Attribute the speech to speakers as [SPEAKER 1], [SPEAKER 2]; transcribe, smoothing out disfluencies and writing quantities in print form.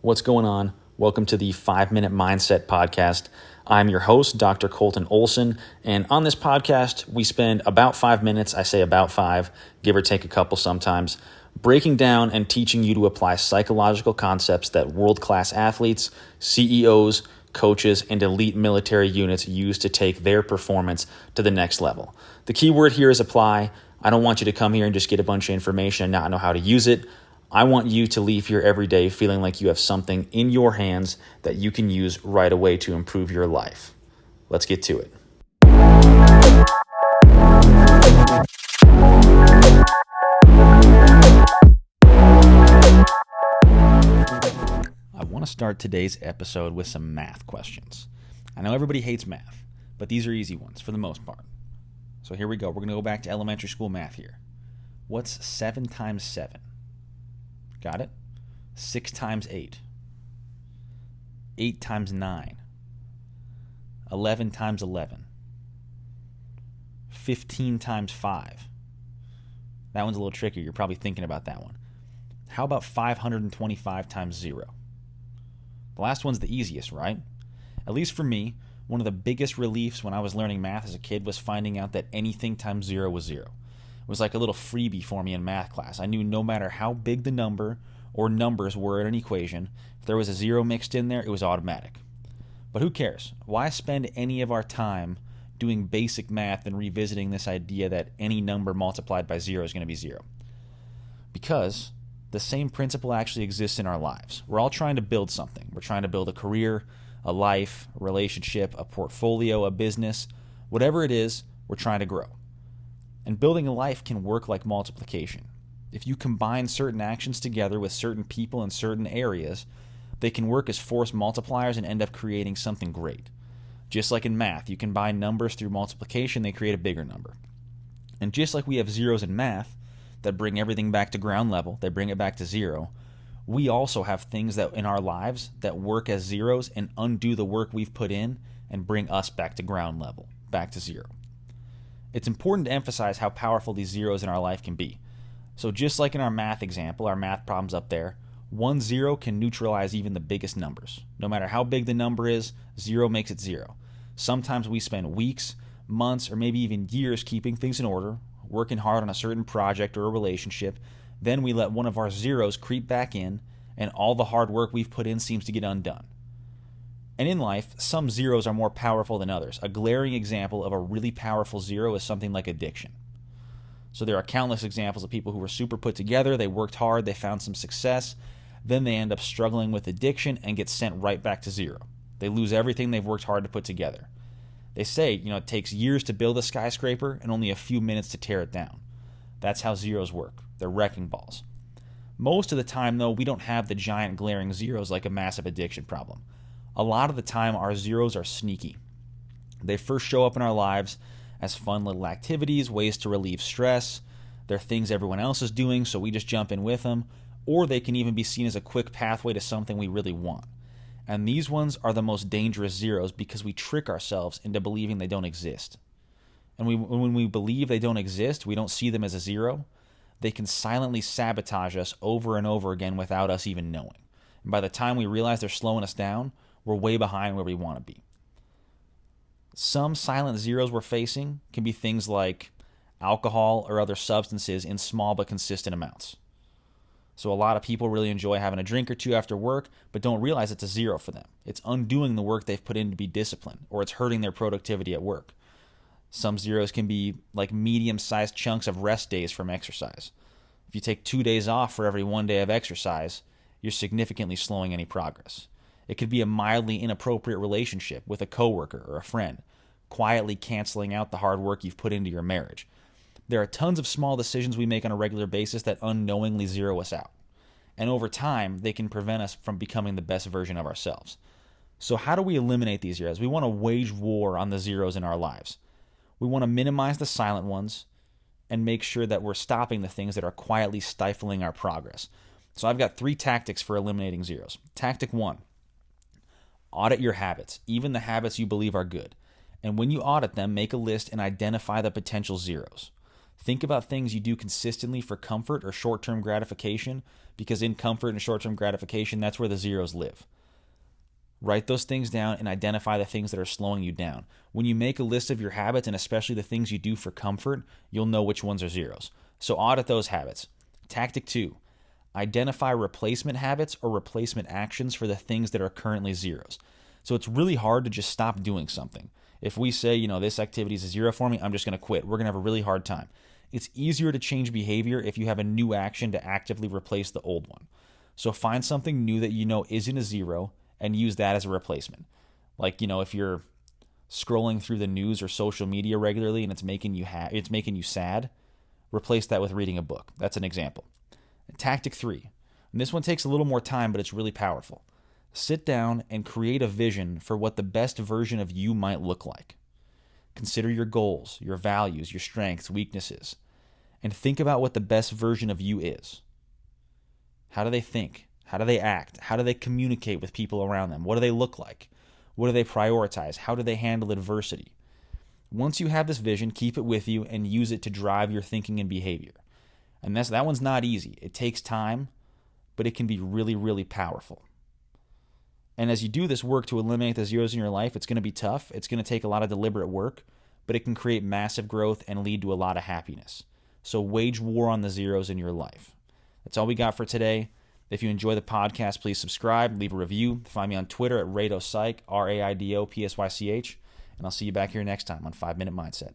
[SPEAKER 1] What's going on? Welcome to the 5-Minute Mindset Podcast. I'm your host, Dr. Colton Olson, and on this podcast, we spend about 5 minutes, I say about 5, give or take a couple sometimes, breaking down and teaching you to apply psychological concepts that world-class athletes, CEOs, coaches, and elite military units use to take their performance to the next level. The key word here is apply. I don't want you to come here and just get a bunch of information and not know how to use it. I want you to leave here every day feeling like you have something in your hands that you can use right away to improve your life. Let's get to it. I want to start today's episode with some math questions. I know everybody hates math, but these are easy ones for the most part. So here we go. We're going to go back to elementary school math here. What's 7 times 7? Got it? 6 times 8. 8 times 9. 11 times 11. 15 times 5. That one's a little tricky. You're probably thinking about that one. How about 525 times 0? The last one's the easiest, right? At least for me, one of the biggest reliefs when I was learning math as a kid was finding out that anything times 0 was 0. It was like a little freebie for me in math class. I knew no matter how big the number or numbers were in an equation, if there was a 0 mixed in there, it was automatic. But who cares? Why spend any of our time doing basic math and revisiting this idea that any number multiplied by 0 is going to be 0? Because the same principle actually exists in our lives. We're all trying to build something. We're trying to build a career, a life, a relationship, a portfolio, a business. Whatever it is, we're trying to grow. And building a life can work like multiplication. If you combine certain actions together with certain people in certain areas, they can work as force multipliers and end up creating something great. Just like in math, you combine numbers through multiplication, they create a bigger number. And just like we have zeros in math that bring everything back to ground level, they bring it back to 0, we also have things that in our lives that work as zeros and undo the work we've put in and bring us back to ground level, back to 0. It's important to emphasize how powerful these zeros in our life can be. So just like in our math example, our math problems up there, 1 0 can neutralize even the biggest numbers. No matter how big the number is, 0 makes it 0. Sometimes we spend weeks, months, or maybe even years keeping things in order, working hard on a certain project or a relationship. Then we let one of our zeros creep back in, and all the hard work we've put in seems to get undone. And in life, some zeros are more powerful than others. A glaring example of a really powerful 0 is something like addiction. So there are countless examples of people who were super put together, they worked hard, they found some success, then they end up struggling with addiction and get sent right back to 0. They lose everything they've worked hard to put together. They say, it takes years to build a skyscraper and only a few minutes to tear it down. That's how zeros work. They're wrecking balls. Most of the time, though, we don't have the giant glaring zeros like a massive addiction problem. A lot of the time, our zeros are sneaky. They first show up in our lives as fun little activities, ways to relieve stress. They're things everyone else is doing, so we just jump in with them. Or they can even be seen as a quick pathway to something we really want. And these ones are the most dangerous zeros because we trick ourselves into believing they don't exist. And when we believe they don't exist, we don't see them as a 0, they can silently sabotage us over and over again without us even knowing. And by the time we realize they're slowing us down, we're way behind where we want to be. Some silent zeros we're facing can be things like alcohol or other substances in small but consistent amounts. So a lot of people really enjoy having a drink or two after work, but don't realize it's a 0 for them. It's undoing the work they've put in to be disciplined, or it's hurting their productivity at work. Some zeros can be like medium-sized chunks of rest days from exercise. If you take 2 days off for every 1 day of exercise, you're significantly slowing any progress. It could be a mildly inappropriate relationship with a coworker or a friend, quietly canceling out the hard work you've put into your marriage. There are tons of small decisions we make on a regular basis that unknowingly zero us out. And over time, they can prevent us from becoming the best version of ourselves. So how do we eliminate these zeros? We want to wage war on the zeros in our lives. We want to minimize the silent ones and make sure that we're stopping the things that are quietly stifling our progress. So I've got 3 tactics for eliminating zeros. Tactic 1, audit your habits, even the habits you believe are good. And when you audit them, make a list and identify the potential zeros. Think about things you do consistently for comfort or short-term gratification, because in comfort and short-term gratification, that's where the zeros live. Write those things down and identify the things that are slowing you down. When you make a list of your habits, and especially the things you do for comfort, you'll know which ones are zeros. So audit those habits. Tactic 2, identify replacement habits or replacement actions for the things that are currently zeros. So it's really hard to just stop doing something. If we say, this activity is a zero for me, I'm just going to quit. We're going to have a really hard time. It's easier to change behavior if you have a new action to actively replace the old one. So find something new that you know isn't a zero and use that as a replacement. Like, if you're scrolling through the news or social media regularly and it's making you sad, replace that with reading a book. That's an example. Tactic 3. And this one takes a little more time, but it's really powerful. Sit down and create a vision for what the best version of you might look like. Consider your goals, your values, your strengths, weaknesses, and think about what the best version of you is. How do they think? How do they act? How do they communicate with people around them? What do they look like? What do they prioritize? How do they handle adversity? Once you have this vision, keep it with you and use it to drive your thinking and behavior. And that one's not easy. It takes time, but it can be really, really powerful. And as you do this work to eliminate the zeros in your life, it's going to be tough. It's going to take a lot of deliberate work, but it can create massive growth and lead to a lot of happiness. So wage war on the zeros in your life. That's all we got for today. If you enjoy the podcast, please subscribe, leave a review. Find me on Twitter at RaidoPsych, RAIDOPSYCH, and I'll see you back here next time on 5 Minute Mindset.